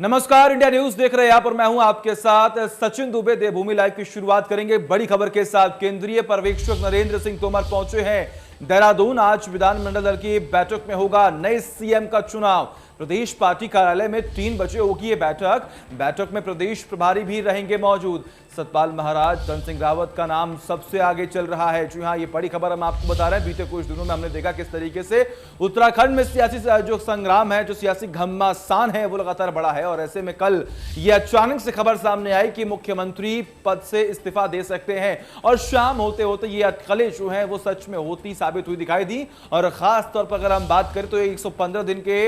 नमस्कार, India news देख रहे हैं आप और मैं हूं आपके साथ सचिन दुबे। देवभूमि लाइव की शुरुआत करेंगे बड़ी खबर के साथ। केंद्रीय पर्यवेक्षक नरेंद्र सिंह तोमर पहुंचे हैं देहरादून। आज विधानमंडल दल की बैठक में होगा नए सीएम का चुनाव। प्रदेश पार्टी कार्यालय में 3 बजे होगी ये बैठक में प्रदेश प्रभारी भी रहेंगे मौजूद। सतपाल महाराज, धन सिंह रावत का नाम सबसे आगे चल रहा है। जी हां, ये बड़ी खबर हम आपको बता रहे हैं। बीते कुछ दिनों में हमने देखा किस तरीके से उत्तराखंड में सियासी जो संग्राम है, जो सियासी घमासान है, वो लगातार बढ़ा है। और ऐसे में कल ये अचानक से खबर सामने आई कि मुख्यमंत्री पद से इस्तीफा दे सकते हैं। और शाम होते होते ये अटकलें जो हैं वो सच में होती साबित हुई दिखाई दी। और खास तौर पर अगर हम बात करें तो 115 दिन के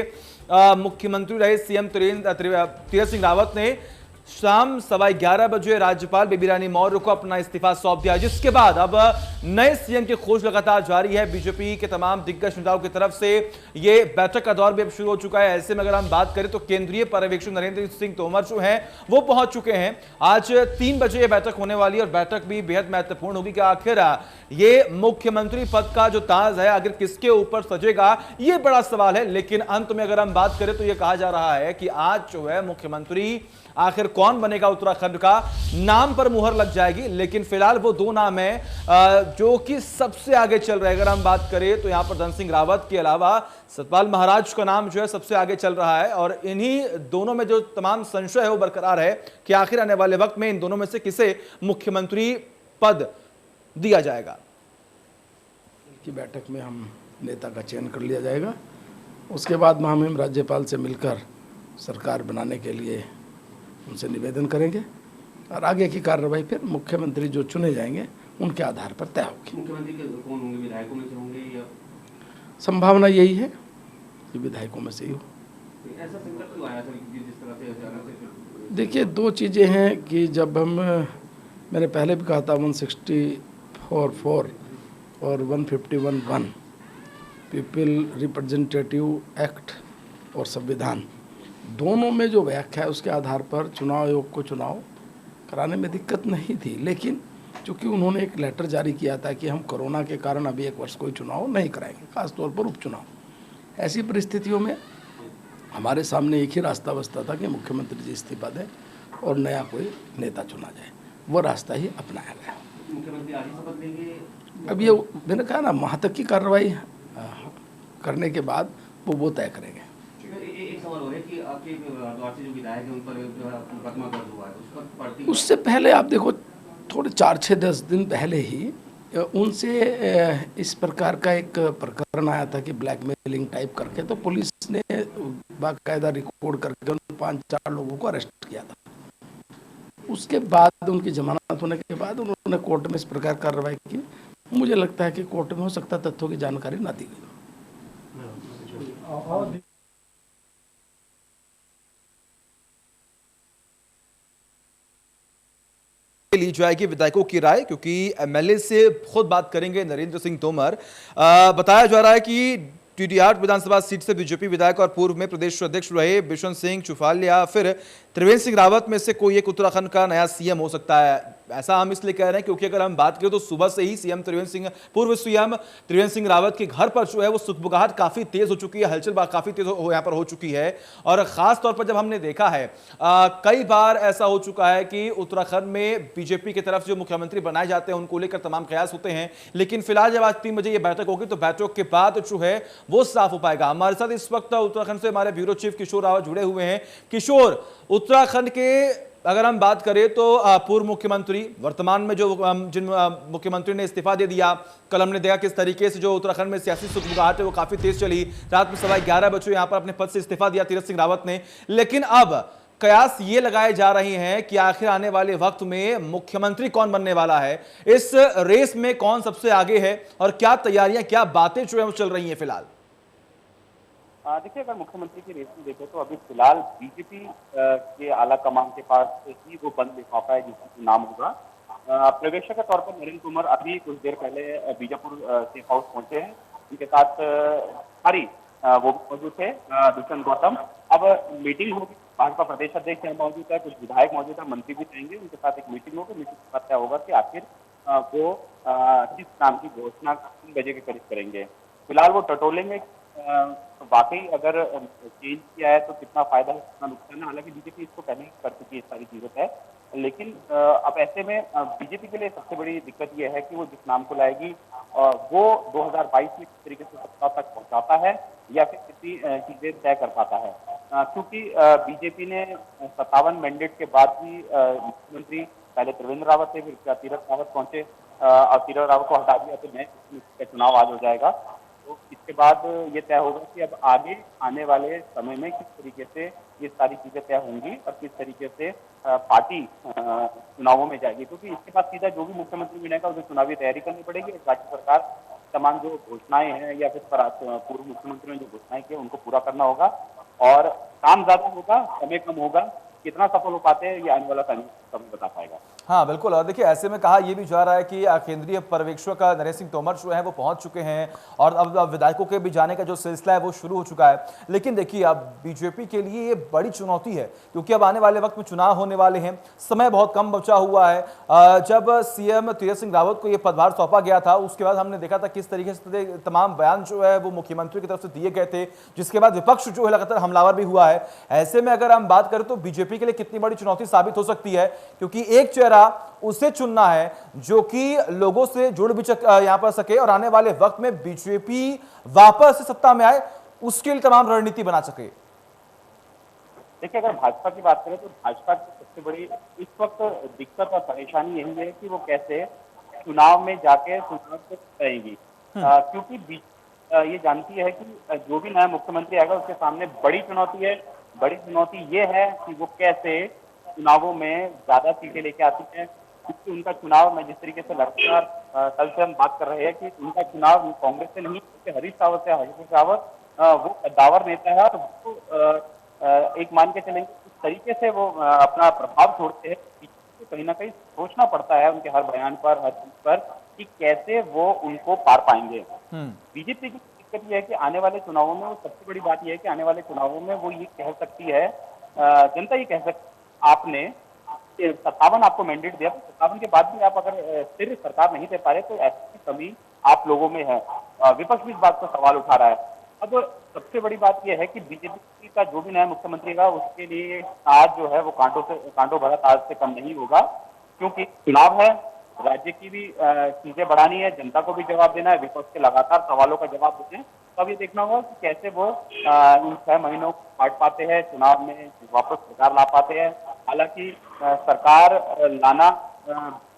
मुख्यमंत्री रहे सीएम तीरथ सिंह रावत ने शाम 11:15 बजे राज्यपाल बेबी रानी मौर्य को अपना इस्तीफा सौंप दिया, जिसके बाद अब नए सीएम की खोज लगातार जारी है। बीजेपी के तमाम दिग्गज नेताओं की तरफ से ये बैठक का दौर भी अब शुरू हो चुका है। ऐसे में अगर हम बात करें तो केंद्रीय पर्यवेक्षक नरेंद्र सिंह तोमर जो हैं वो पहुंच चुके हैं। आज 3 बजे ये बैठक होने वाली है और बैठक भी बेहद महत्वपूर्ण होगी कि आखिर ये मुख्यमंत्री पद का जो ताज है आखिर किसके ऊपर सजेगा, ये बड़ा सवाल है। लेकिन अंत में अगर हम बात करें तो ये कहा जा रहा है कि आज जो है मुख्यमंत्री आखिर कौन बनेगा उत्तराखंड का, नाम पर मुहर लग जाएगी। लेकिन फिलहाल वो 2 नाम हैं जो कि सबसे आगे चल रहे हैं। अगर हम बात करें तो यहां पर धन सिंह रावत के अलावा सतपाल महाराज का नाम जो है सबसे आगे चल रहा है। और इन्हीं दोनों में जो तमाम संशय है वो बरकरार है कि आखिर आने वाले वक्त में इन दोनों में से किसे मुख्यमंत्री पद दिया जाएगा। की बैठक में हम नेता का चयन कर लिया जाएगा। उसके बाद में हम राज्यपाल से मिलकर सरकार बनाने के लिए उनसे निवेदन करेंगे और आगे की कार्रवाई फिर मुख्यमंत्री जो चुने जाएंगे उनके आधार पर तय होगी। मुख्यमंत्री के कौन होंगे, विधायकों में से होंगे या? संभावना यही है कि विधायकों में से ही हो। ऐसा संकट क्यों आया सर, जिस तरह से अचानक से? देखिए, 2 चीज़ें हैं कि जब मैंने पहले भी कहा था 164(4) और 151(1) पीपल रिप्रेजेंटेटिव एक्ट और संविधान, दोनों में जो व्याख्या है उसके आधार पर चुनाव आयोग को चुनाव कराने में दिक्कत नहीं थी। लेकिन चूंकि उन्होंने एक लेटर जारी किया था कि हम कोरोना के कारण अभी 1 वर्ष कोई चुनाव नहीं कराएंगे, खासतौर पर उपचुनाव, ऐसी परिस्थितियों में हमारे सामने एक ही रास्ता बचता था कि मुख्यमंत्री जी इस्तीफा दें और नया कोई नेता चुना जाए। वो रास्ता ही अपनाया गया। मुख्यमंत्री आज ही शपथ लेंगे? अब ये मैंने कहा ना, वहाँ तक की कार्रवाई करने के बाद वो तय करेंगे। एक सवाल हो है कि आपके द्वार से जो विधायक है उन पर मुकदमा दर्ज हुआ है, उस पर पड़ती, उससे पहले आप देखो थोड़े 4-6-10 दिन पहले ही उनसे इस प्रकार का एक प्रकरण आया था कि ब्लैकमेलिंग टाइप करके, तो पुलिस ने बाकायदा रिकॉर्ड करके उन 5-4 लोगों को अरेस्ट किया था। उसके बाद उनकी जमानत होने के बाद उन्होंने कोर्ट में इस प्रकार कार्रवाई की। मुझे लगता है कि कोर्ट में हो सकता है तथ्यों की जानकारी ना दी गई। ली जाएगी विधायकों की राय, क्योंकि एमएलए से खुद बात करेंगे नरेंद्र सिंह तोमर। बताया जा रहा है कि टीटी8 विधानसभा सीट से बीजेपी विधायक और पूर्व में प्रदेश अध्यक्ष रहे बिशन सिंह चुफाल या फिर त्रिवेंद्र सिंह रावत में से कोई एक उत्तराखंड का नया सीएम हो सकता है। ऐसा हम इसलिए कह रहे हैं क्योंकि अगर हम बात करें तो सुबह से ही पूर्व सीएम त्रिवेंद्र सिंह रावत के घर पर जो है वो सुखबुगाहट काफी तेज हो चुकी है, हलचल काफी तेज यहाँ पर हो चुकी है। और खास तौर पर जब हमने देखा है कई बार ऐसा हो चुका है कि उत्तराखंड में बीजेपी की तरफ जो मुख्यमंत्री बनाए जाते हैं उनको लेकर तमाम कयास होते हैं। लेकिन फिलहाल जब आज 3 बजे ये बैठक होगी तो बैठक के बाद जो है वो साफ हो पाएगा। हमारे साथ इस वक्त उत्तराखंड से हमारे ब्यूरो चीफ किशोर रावत जुड़े हुए हैं। किशोर, उत्तराखंड के अगर हम बात करें तो पूर्व मुख्यमंत्री, वर्तमान में जो जिन मुख्यमंत्री ने इस्तीफा दे दिया, कल हमने देखा किस तरीके से जो उत्तराखंड में सियासी सुखबुगाहट है वो काफी तेज चली। रात में 11:15 बजे यहां पर अपने पद से इस्तीफा दिया तीरथ सिंह रावत ने। लेकिन अब कयास ये लगाए जा रहे हैं कि आखिर आने वाले वक्त में मुख्यमंत्री कौन बनने वाला है, इस रेस में कौन सबसे आगे है और क्या तैयारियां, क्या बातें जो है वो चल रही है फिलहाल। देखिए, अगर मुख्यमंत्री की रेस में देखें तो अभी फिलहाल बीजेपी के आला कमान के पास ही वो बंद लिफाफा है जिसका नाम होगा। पर्यवेक्षक के तौर पर नरेंद्र तोमर अभी कुछ देर पहले बीजापुर सेफ हाउस पहुंचे हैं। उनके साथ वो मौजूद थे, दुष्यंत गौतम। अब मीटिंग होगी, भाजपा प्रदेश अध्यक्ष यहाँ मौजूद है, कुछ विधायक मौजूद है, मंत्री भी रहेंगे, उनके साथ एक मीटिंग होगी। मीटिंग के बाद क्या होगा कि आखिर वो किस नाम की घोषणा 3 बजे के करीब करेंगे। फिलहाल वो टटोलेंगे तो वाकई अगर चेंज किया है तो कितना फायदा है कितना नुकसान है। हालांकि बीजेपी इसको पहले ही कर चुकी है, सारी चीजों तय। लेकिन अब ऐसे में बीजेपी के लिए सबसे बड़ी दिक्कत यह है कि वो जिस नाम को लाएगी वो 2022 में किस तरीके से सत्ता तक पहुंचाता है या फिर कितनी चीजें तय कर पाता है। क्योंकि बीजेपी ने 57 मैंडेट के बाद भी मुख्यमंत्री पहले त्रिवेंद्र रावत थे, फिर तीरथ रावत पहुंचे और तीरथ रावत को हटा दिया तो नए का चुनाव आज हो जाएगा। तो इसके बाद ये तय होगा कि अब आगे आने वाले समय में किस तरीके से ये सारी चीजें तय होंगी और किस तरीके से पार्टी चुनावों में जाएगी। क्योंकि इसके बाद सीधा जो भी मुख्यमंत्री बनेगा उसे चुनावी तैयारी करनी पड़ेगी। राज्य सरकार तमाम जो घोषणाएं हैं या फिर पूर्व मुख्यमंत्री ने जो घोषणाएं की उनको पूरा करना होगा और काम ज्यादा होगा, समय कम होगा। कितना सफल हो पाते हैं ये आने वाला समय बता पाएगा। हाँ बिल्कुल। और देखिए ऐसे में कहा यह भी जा रहा है कि केंद्रीय पर्यवेक्षक नरेंद्र सिंह तोमर जो है वो पहुंच चुके हैं और अब विधायकों के भी जाने का जो सिलसिला है वो शुरू हो चुका है। लेकिन देखिए अब बीजेपी के लिए ये बड़ी चुनौती है क्योंकि अब आने वाले वक्त में चुनाव होने वाले हैं, समय बहुत कम बचा हुआ है। जब सीएम तीरथ सिंह रावत को ये पदभार सौंपा गया था उसके बाद हमने देखा था किस तरीके से तमाम बयान जो है वो मुख्यमंत्री की तरफ से दिए गए थे, जिसके बाद विपक्ष जो है लगातार हमलावर भी हुआ है। ऐसे में अगर हम बात करें तो बीजेपी के लिए कितनी बड़ी चुनौती साबित हो सकती है क्योंकि एक चेहरा उसे चुनना है जो कि लोगों से जुड़ भी यहां पर सके और आने वाले वक्त में बीजेपी वापस सत्ता में आए उसके लिए तमाम रणनीति बना सके। देखिए अगर भाजपा की बात करें तो भाजपा की सबसे बड़ी इस वक्त दिक्कत और परेशानी यही है कि वो कैसे चुनाव में जाके चुनाव को करेगी। क्योंकि ये जानती है कि जो भी नया मुख्यमंत्री आएगा उसके सामने बड़ी चुनौती है। बड़ी चुनौती ये है कि वो कैसे चुनावों में ज्यादा सीटें लेके आती है। क्योंकि उनका चुनाव में जिस तरीके से लगातार कल से हम बात कर रहे हैं कि उनका चुनाव कांग्रेस से नहीं हरीश रावत से, हरीश रावत वो कद्दावर नेता है और वो एक मान के चलेंगे इस तरीके से वो अपना प्रभाव छोड़ते हैं। कहीं ना कहीं सोचना पड़ता है उनके हर बयान पर, हर चीज पर कि कैसे वो उनको पार पाएंगे। बीजेपी की दिक्कत यह है कि आने वाले चुनावों में सबसे बड़ी बात यह है कि आने वाले चुनावों में वो ये कह सकती है, जनता ये कह सकती आपने 57 आपको मैंडेट दिया, 57 के बाद भी आप अगर स्थिर सरकार नहीं दे पा रहे तो ऐसी कमी आप लोगों में है। विपक्ष भी इस बात पर सवाल उठा रहा है। अब सबसे बड़ी बात यह है कि बीजेपी का जो भी नया मुख्यमंत्री होगा उसके लिए आज जो है वो कांटों भरा ताज से कम नहीं होगा। क्योंकि चुनाव है, राज्य की भी चीजें बढ़ानी है, जनता को भी जवाब देना है, विपक्ष के लगातार सवालों का जवाब देते हैं। तो अब ये देखना होगा कि कैसे वो इन 6 महीनों को काट पाते हैं, चुनाव में वापस सरकार ला पाते हैं। हालांकि सरकार लाना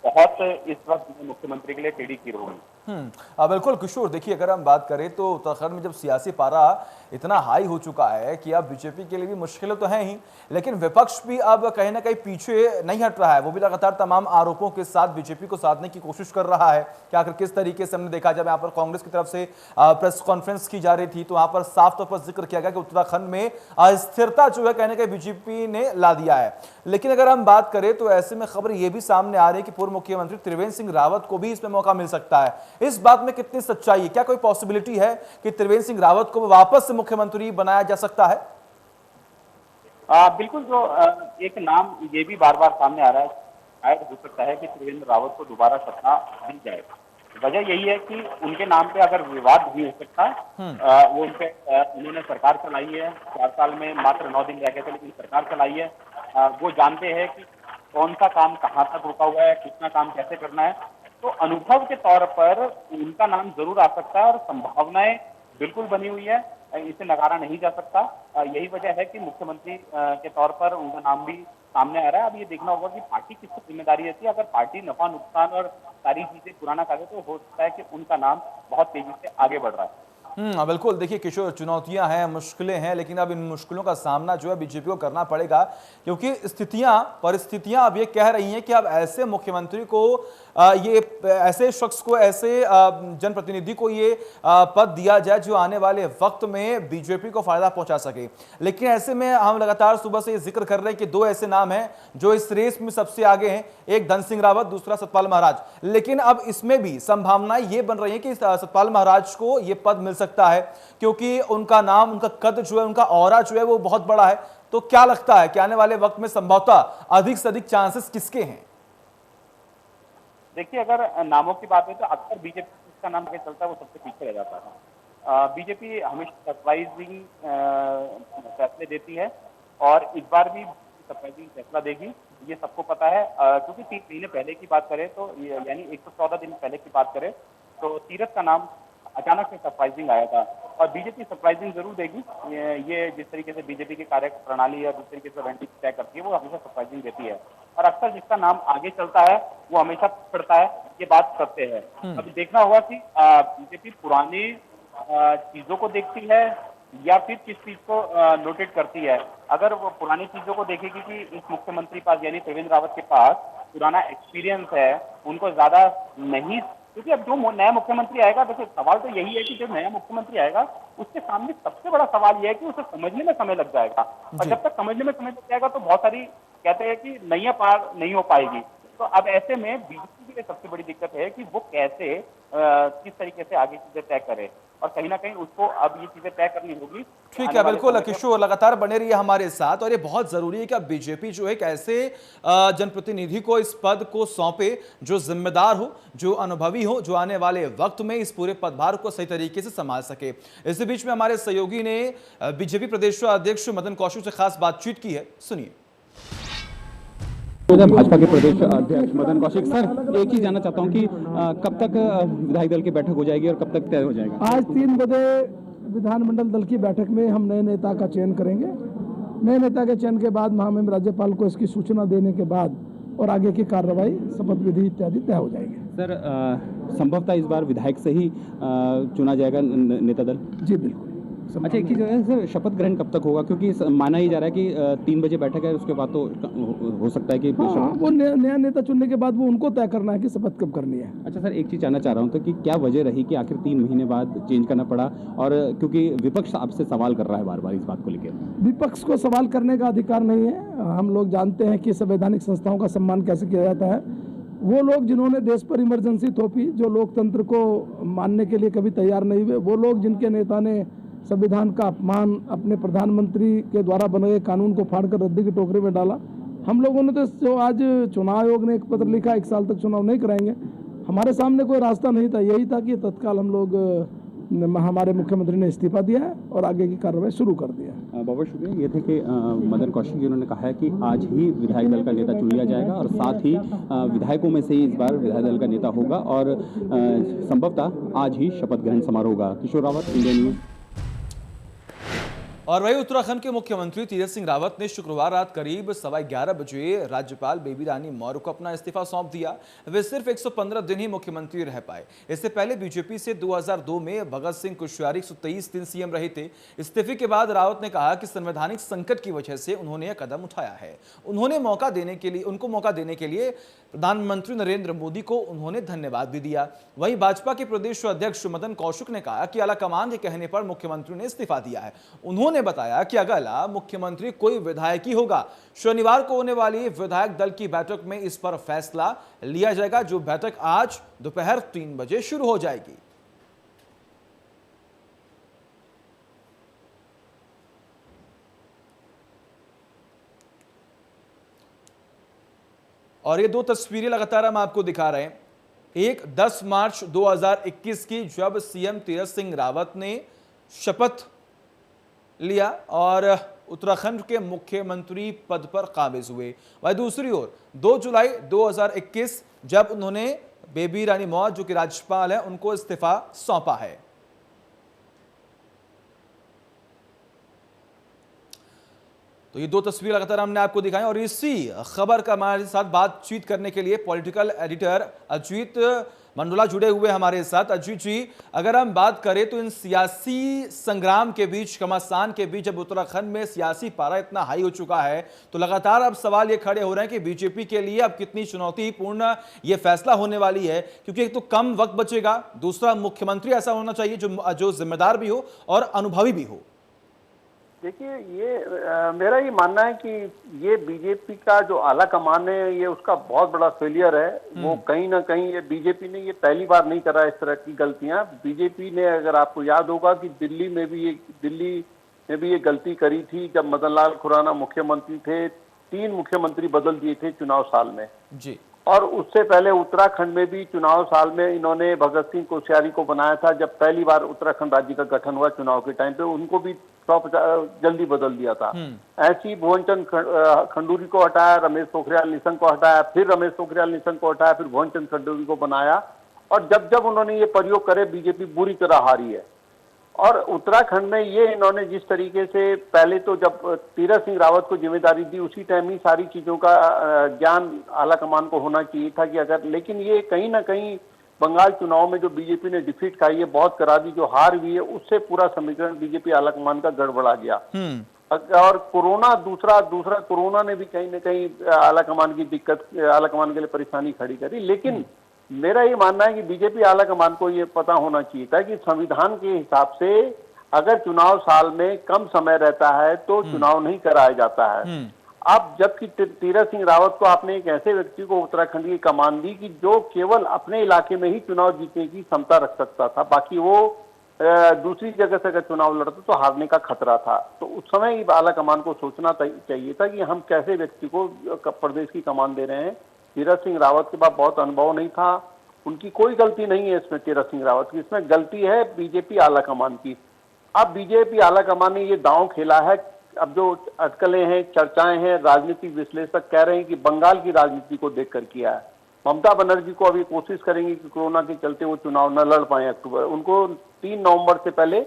बहुत इस वक्त मुख्यमंत्री के लिए टेढ़ी खीर होगी। बिल्कुल किशोर, देखिए अगर हम बात करें तो उत्तराखंड में जब सियासी पारा इतना हाई हो चुका है कि अब बीजेपी के लिए भी मुश्किलें तो हैं ही, लेकिन विपक्ष भी अब कहीं ना कहीं पीछे नहीं हट रहा है। वो भी लगातार तमाम आरोपों के साथ बीजेपी को साधने की कोशिश कर रहा है कि आखिर किस तरीके से हमने देखा जब यहाँ पर कांग्रेस की तरफ से प्रेस कॉन्फ्रेंस की जा रही थी तो वहां पर साफ तौर पर जिक्र किया गया कि उत्तराखंड में अस्थिरता जो है कहने का बीजेपी ने ला दिया है। लेकिन अगर हम बात करें तो ऐसे में खबर यह भी सामने आ रही है कि पूर्व मुख्यमंत्री त्रिवेंद्र सिंह रावत को भी इसमें मौका मिल सकता है। इस बात में कितनी सच्चाई है? क्या कोई पॉसिबिलिटी है कि त्रिवेंद्र सिंह रावत को वापस से मुख्यमंत्री बनाया जा सकता है? बिल्कुल। जो एक नाम ये भी बार बार सामने आ रहा है, शायद हो सकता है कि त्रिवेंद्र रावत को दोबारा सत्ता दी जाए। वजह यही है कि उनके नाम पे अगर विवाद नहीं हो सकता, वो उन्होंने सरकार चलाई है, 4 साल में मात्र 9 दिन रह गए थे लेकिन सरकार चलाई है। वो जानते हैं कि कौन सा काम कहाँ तक रुका हुआ है, कितना काम कैसे करना है। तो अनुभव के तौर पर उनका नाम जरूर आ सकता है और संभावनाएं बिल्कुल बनी हुई है, इसे नकारा नहीं जा सकता। यही वजह है कि मुख्यमंत्री के तौर पर उनका नाम भी सामने आ रहा है। अब ये देखना होगा कि पार्टी किसको जिम्मेदारी रहती है। अगर पार्टी नफा नुकसान और सारी चीजें पुराना करे तो हो सकता है कि उनका नाम बहुत तेजी से आगे बढ़ रहा है। बिल्कुल। देखिए किशोर, चुनौतियां हैं, मुश्किलें हैं, लेकिन अब इन मुश्किलों का सामना जो है बीजेपी को करना पड़ेगा क्योंकि परिस्थितियां अब ये कह रही हैं कि अब ऐसे मुख्यमंत्री को ये ऐसे शख्स को, ऐसे जनप्रतिनिधि को ये पद दिया जाए जो आने वाले वक्त में बीजेपी को फायदा पहुंचा सके। लेकिन ऐसे में हम लगातार सुबह से ये जिक्र कर रहे हैं कि 2 ऐसे नाम हैं जो इस रेस में सबसे आगे हैं, एक धन सिंह रावत, दूसरा सतपाल महाराज। लेकिन अब इसमें भी संभावनाएं ये बन रही है कि सतपाल महाराज को ये पद मिल सकता है क्योंकि उनका नाम, उनका कद जो है, उनका ऑरा जो है वो बहुत बड़ा है। तो क्या लगता है कि आने वाले वक्त में संभवतः अधिक से अधिक चांसेस किसके हैं? देखिए अगर नामों की बात है तो अक्सर बीजेपी जिसका नाम आगे चलता है वो सबसे पीछे रह जाता है। बीजेपी हमेशा सरप्राइजिंग फैसले देती है और इस बार भी सरप्राइजिंग फैसला देगी, ये सबको पता है। क्योंकि 3 महीने पहले की बात करें तो यानी 114 दिन पहले की बात करें तो तीरथ का नाम अचानक से सरप्राइजिंग आया था और बीजेपी सरप्राइजिंग जरूर देगी। ये जिस तरीके से बीजेपी की कार्य प्रणाली और जिस तरीके से रणनीति तय करती है वो हमेशा सरप्राइजिंग देती है और अक्सर जिसका नाम आगे चलता है वो हमेशा पड़ता है, ये बात करते हैं। अभी देखना होगा कि बीजेपी पुराने चीजों को देखती है या फिर किस चीज को नोटेट करती है। अगर वो पुरानी चीजों को देखेगी कि इस मुख्यमंत्री पास यानी त्रिवेंद्र रावत के पास पुराना एक्सपीरियंस है, उनको ज्यादा नहीं, क्योंकि अब जो नया मुख्यमंत्री आएगा, देखिए सवाल तो यही है कि जो नया मुख्यमंत्री आएगा उसके सामने सबसे बड़ा सवाल यह है कि उसे समझने में समय लग जाएगा और जब तक समझने में समय लग जाएगा तो बहुत सारी कहते हैं कि नैया पार नहीं हो पाएगी। तो अब ऐसे में बीजेपी के लिए सबसे बड़ी दिक्कत है कि वो कैसे किस तरीके से आगे चीजें तय करे और कहीं ना कहीं उसको अब ये चीजें तय करनी होगी। ठीक है, बिल्कुल किशोर, लगातार बने रहिए हमारे साथ और ये बहुत जरूरी है कि अब बीजेपी जो है कैसे जनप्रतिनिधि को इस पद को सौंपे जो जिम्मेदार हो, जो अनुभवी हो, जो आने वाले वक्त में इस पूरे पदभार को सही तरीके से संभाल सके। इसी बीच में हमारे सहयोगी ने बीजेपी प्रदेश अध्यक्ष मदन कौशिक से खास बातचीत की है, सुनिए। भाजपा के प्रदेश अध्यक्ष मदन कौशिक सर, एक ही जानना चाहता हूं कि कब तक विधायक दल की बैठक हो जाएगी और कब तक तय हो जाएगा? आज 3 बजे विधानमंडल दल की बैठक में हम नए नेता का चयन करेंगे। नए नेता के चयन के बाद महामहिम राज्यपाल को इसकी सूचना देने के बाद और आगे की कार्रवाई, शपथ विधि इत्यादि तय हो जाएगी। सर, संभवतः इस बार विधायक से ही चुना जाएगा नेता दल? जी बिल्कुल। अच्छा, एक चीज़ है सर, शपथ ग्रहण कब तक होगा? क्योंकि माना ही जा रहा है कि 3 बजे बैठक है, उसके बाद तो हो सकता है कि वो नया नेता चुनने के बाद वो उनको तय करना है कि शपथ कब करनी है। अच्छा सर, एक चीज़ जानना चाह रहा हूँ तो कि क्या वजह रही कि आखिर 3 महीने बाद चेंज करना पड़ा, और क्योंकि विपक्ष आपसे सवाल कर रहा है बार बार इस बात को लेकर? विपक्ष को सवाल करने का अधिकार नहीं है। हम लोग जानते हैं कि संवैधानिक संस्थाओं का सम्मान कैसे किया जाता है। वो लोग जिन्होंने देश पर इमरजेंसी थोपी, जो लोकतंत्र को मानने के लिए कभी तैयार नहीं हुए, वो लोग जिनके नेता ने संविधान का अपमान अपने प्रधानमंत्री के द्वारा बनाए गए कानून को फाड़कर रद्दी की टोकरी में डाला। हम लोगों ने तो जो आज चुनाव आयोग ने एक पत्र लिखा 1 साल तक चुनाव नहीं कराएंगे, हमारे सामने कोई रास्ता नहीं था। यही था कि तत्काल हम लोग हमारे मुख्यमंत्री ने इस्तीफा दिया है और आगे की कार्रवाई शुरू कर दिया है। बहुत शुक्रिया। ये थे कि मदन कौशिक जी, उन्होंने कहा है कि आज ही विधायक दल का नेता चुन लिया जाएगा और साथ ही विधायकों में से ही इस बार विधायक दल का नेता होगा और संभवतः आज ही शपथ ग्रहण समारोह होगा। किशोर रावत, इंडिया न्यूज। और वही उत्तराखंड के मुख्यमंत्री तीरथ सिंह रावत ने शुक्रवार रात करीब 11:15 बजे राज्यपाल बेबी रानी मौर्य को अपना इस्तीफा सौंप दिया। वे सिर्फ 115 दिन ही मुख्यमंत्री रह पाए। इससे पहले बीजेपी से 2002 में भगत सिंह कोश्यारी 123 दिन सीएम रहे थे। इस्तीफे के बाद रावत ने कहा कि संवैधानिक संकट की वजह से उन्होंने यह कदम उठाया है। उनको मौका देने के लिए प्रधानमंत्री नरेंद्र मोदी को उन्होंने धन्यवाद भी दिया। वहीं भाजपा के प्रदेश अध्यक्ष मदन कौशिक ने कहा कि आलाकमान के कहने पर मुख्यमंत्री ने इस्तीफा दिया है। उन्होंने बताया कि अगला मुख्यमंत्री कोई विधायक ही होगा। शनिवार को होने वाली विधायक दल की बैठक में इस पर फैसला लिया जाएगा, जो बैठक आज दोपहर 3 बजे शुरू हो जाएगी। और ये 2 तस्वीरें लगातार हम आपको दिखा रहे हैं। एक 10 मार्च 2021 की, जब सीएम तीरथ सिंह रावत ने शपथ लिया और उत्तराखंड के मुख्यमंत्री पद पर काबिज हुए। वहीं दूसरी ओर 2 जुलाई 2021, जब उन्होंने बेबी रानी मौर्य, जो कि राज्यपाल है, उनको इस्तीफा सौंपा है। तो ये 2 तस्वीर लगातार हमने आपको दिखाई और इसी खबर का हमारे साथ बातचीत करने के लिए पॉलिटिकल एडिटर अजीत मंडोला जुड़े हुए हमारे साथ। अजीत जी, अगर हम बात करें तो इन सियासी संग्राम के बीच, घमासान के बीच, जब उत्तराखंड में सियासी पारा इतना हाई हो चुका है तो लगातार अब सवाल ये खड़े हो रहे हैं कि बीजेपी के लिए अब कितनी चुनौतीपूर्ण ये फैसला होने वाली है, क्योंकि एक तो कम वक्त बचेगा, दूसरा मुख्यमंत्री ऐसा होना चाहिए जो जिम्मेदार भी हो और अनुभवी भी हो। देखिए, ये मेरा ये मानना है कि ये बीजेपी का जो आला कमान है, ये उसका बहुत बड़ा फेलियर है। वो कहीं ना कहीं ये बीजेपी ने ये पहली बार नहीं करा इस तरह की गलतियां। बीजेपी ने, अगर आपको याद होगा कि दिल्ली में भी ये गलती करी थी जब मदन लाल खुराना मुख्यमंत्री थे। 3 मुख्यमंत्री बदल दिए थे चुनाव साल में जी। और उससे पहले उत्तराखंड में भी चुनाव साल में इन्होंने भगत सिंह कोश्यारी को बनाया था। जब पहली बार उत्तराखंड राज्य का गठन हुआ चुनाव के टाइम पे, उनको भी जल्दी बदल दिया था। ऐसी भुवनचंद खंडूरी को हटाया, रमेश पोखरियाल निशंक को हटाया, फिर रमेश पोखरियाल निशंक को हटाया, फिर भुवनचंद खंडूरी को बनाया। और जब जब उन्होंने ये प्रयोग करे, बीजेपी बुरी तरह हारी है। और उत्तराखंड में ये इन्होंने जिस तरीके से, पहले तो जब तीरथ सिंह रावत को जिम्मेदारी दी, उसी टाइम ही सारी चीजों का ज्ञान आला कमान को होना चाहिए था कि अगर, लेकिन ये कहीं ना कहीं बंगाल चुनाव में जो बीजेपी ने डिफीट खाई है, बहुत करा दी, जो हार हुई है, उससे पूरा समीकरण बीजेपी आला कमान का गड़बड़ा गया। और कोरोना दूसरा कोरोना ने भी कहीं ना कहीं आला कमान की दिक्कत, आला कमान के लिए परेशानी खड़ी करी। लेकिन मेरा ये मानना है कि बीजेपी आला कमान को ये पता होना चाहिए था कि संविधान के हिसाब से अगर चुनाव साल में कम समय रहता है तो चुनाव नहीं कराया जाता है। अब जबकि तीरथ सिंह रावत को आपने एक ऐसे व्यक्ति को उत्तराखंड की कमान दी कि जो केवल अपने इलाके में ही चुनाव जीतने की क्षमता रख सकता था, बाकी वो दूसरी जगह से अगर चुनाव लड़ता तो हारने का खतरा था। तो उस समय आला कमान को सोचना चाहिए था कि हम कैसे व्यक्ति को प्रदेश की कमान दे रहे हैं। तीरथ सिंह रावत के पास बहुत अनुभव नहीं था, उनकी कोई गलती नहीं है इसमें तीरथ सिंह रावत की, इसमें गलती है बीजेपी आला कमान की। अब बीजेपी आला कमान ने ये दांव खेला है। अब जो अटकलें हैं, चर्चाएं हैं, राजनीतिक विश्लेषक कह रहे हैं कि बंगाल की राजनीति को देखकर किया है। ममता बनर्जी को अभी कोशिश करेंगे कि कोरोना के चलते वो चुनाव न लड़ पाए अक्टूबर, उनको 3 नवंबर से पहले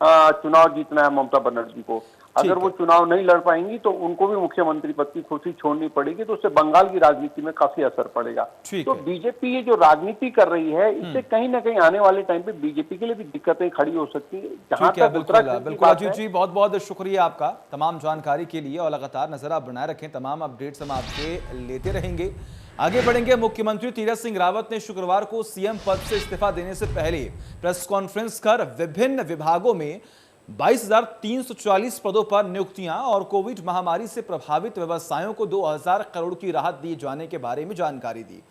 चुनाव जीतना है ममता बनर्जी को। अगर वो चुनाव नहीं लड़ पाएंगी तो उनको भी मुख्यमंत्री पद की कुर्सी छोड़नी पड़ेगी, तो उससे बंगाल की राजनीति में काफी असर पड़ेगा। तो बीजेपी ये जो राजनीति कर रही है, इससे कहीं ना कहीं आने वाले टाइम पे बीजेपी के लिए भी दिक्कतें खड़ी हो सकती है। जहां तक बिल्कुल अजीत जी, बहुत बहुत शुक्रिया आपका तमाम जानकारी के लिए, और लगातार नजर आप बनाए रखें, तमाम अपडेट्स हम आपसे लेते रहेंगे। आगे बढ़ेंगे। मुख्यमंत्री तीरथ सिंह रावत ने शुक्रवार को सीएम पद से इस्तीफा देने से पहले प्रेस कॉन्फ्रेंस कर विभिन्न विभागों में 22,340 पदों पर नियुक्तियां और कोविड महामारी से प्रभावित व्यवसायों को 2,000 करोड़ की राहत दिए जाने के बारे में जानकारी दी।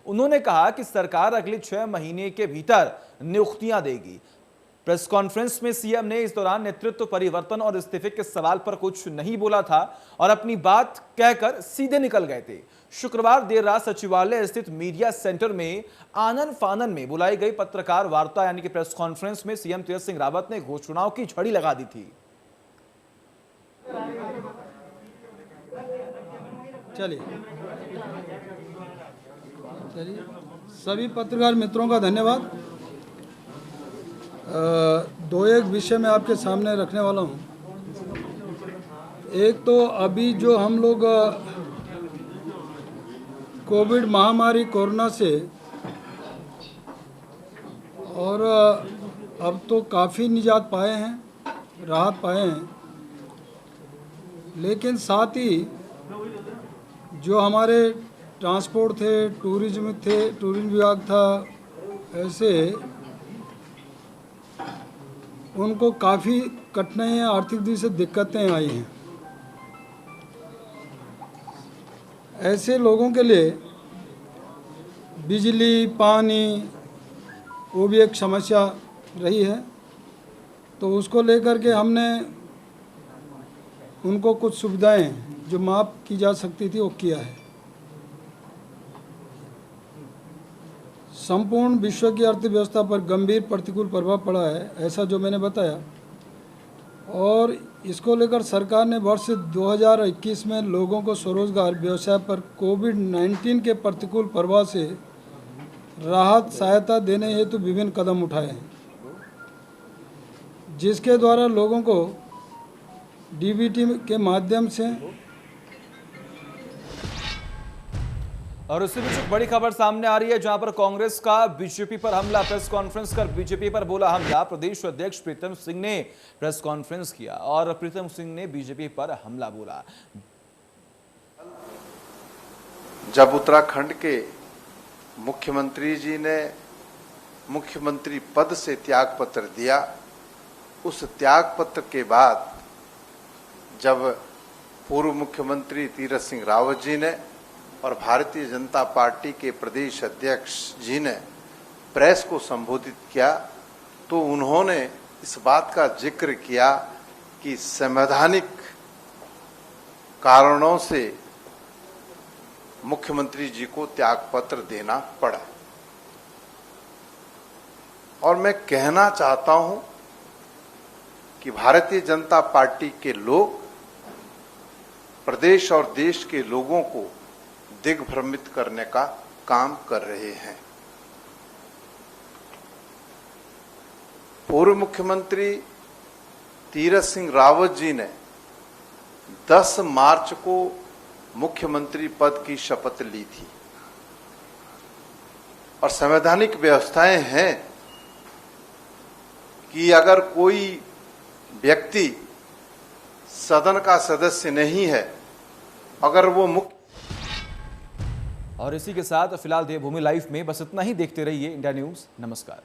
उन्होंने कहा कि सरकार अगले 6 महीने के भीतर नियुक्तियां देगी। प्रेस कॉन्फ्रेंस में सीएम ने इस दौरान नेतृत्व परिवर्तन और इस्तीफे के सवाल पर कुछ नहीं बोला था और अपनी बात कहकर सीधे निकल गए थे। शुक्रवार देर रात सचिवालय स्थित मीडिया सेंटर में आनन फानन में बुलाई गई पत्रकार वार्ता यानी कि प्रेस कॉन्फ्रेंस में सीएम तीरथ सिंह रावत ने घोषणाओं की झड़ी लगा दी थी। चलिए सभी पत्रकार मित्रों का धन्यवाद। 2-1 विषय में आपके सामने रखने वाला हूँ। एक तो अभी जो हम लोग कोविड महामारी कोरोना से, और अब तो काफ़ी निजात पाए हैं, राहत पाए हैं, लेकिन साथ ही जो हमारे ट्रांसपोर्ट थे, टूरिज्म विभाग था, ऐसे उनको काफ़ी कठिनाइयाँ, आर्थिक दृष्टि से दिक्कतें आई हैं। ऐसे लोगों के लिए बिजली, पानी, वो भी एक समस्या रही है। तो उसको लेकर के हमने उनको कुछ सुविधाएं जो माफ़ की जा सकती थी वो किया है। संपूर्ण विश्व की अर्थव्यवस्था पर गंभीर प्रतिकूल प्रभाव पड़ा है, ऐसा जो मैंने बताया, और इसको लेकर सरकार ने वर्ष 2021 में लोगों को स्वरोजगार व्यवसाय पर कोविड-19 के प्रतिकूल प्रभाव से राहत सहायता देने हेतु विभिन्न कदम उठाए हैं, जिसके द्वारा लोगों को डीबीटी के माध्यम से। और उससे भी बड़ी खबर सामने आ रही है जहां पर कांग्रेस का बीजेपी पर हमला। प्रेस कॉन्फ्रेंस कर बीजेपी पर बोला हमला। प्रदेश अध्यक्ष प्रीतम सिंह ने प्रेस कॉन्फ्रेंस किया और प्रीतम सिंह ने बीजेपी पर हमला बोला। जब उत्तराखंड के मुख्यमंत्री जी ने मुख्यमंत्री पद से त्याग पत्र दिया, उस त्याग पत्र के बाद जब पूर्व मुख्यमंत्री तीरथ सिंह रावत जी ने और भारतीय जनता पार्टी के प्रदेश अध्यक्ष जी ने प्रेस को संबोधित किया, तो उन्होंने इस बात का जिक्र किया कि संवैधानिक कारणों से मुख्यमंत्री जी को त्यागपत्र देना पड़ा। और मैं कहना चाहता हूं कि भारतीय जनता पार्टी के लोग प्रदेश और देश के लोगों को दिग्भ्रमित करने का काम कर रहे हैं। पूर्व मुख्यमंत्री तीरथ सिंह रावत जी ने 10 मार्च को मुख्यमंत्री पद की शपथ ली थी और संवैधानिक व्यवस्थाएं हैं कि अगर कोई व्यक्ति सदन का सदस्य नहीं है, अगर वो मुख्य। और इसी के साथ फिलहाल देवभूमि लाइव में बस इतना ही। देखते रहिए इंडिया न्यूज। नमस्कार।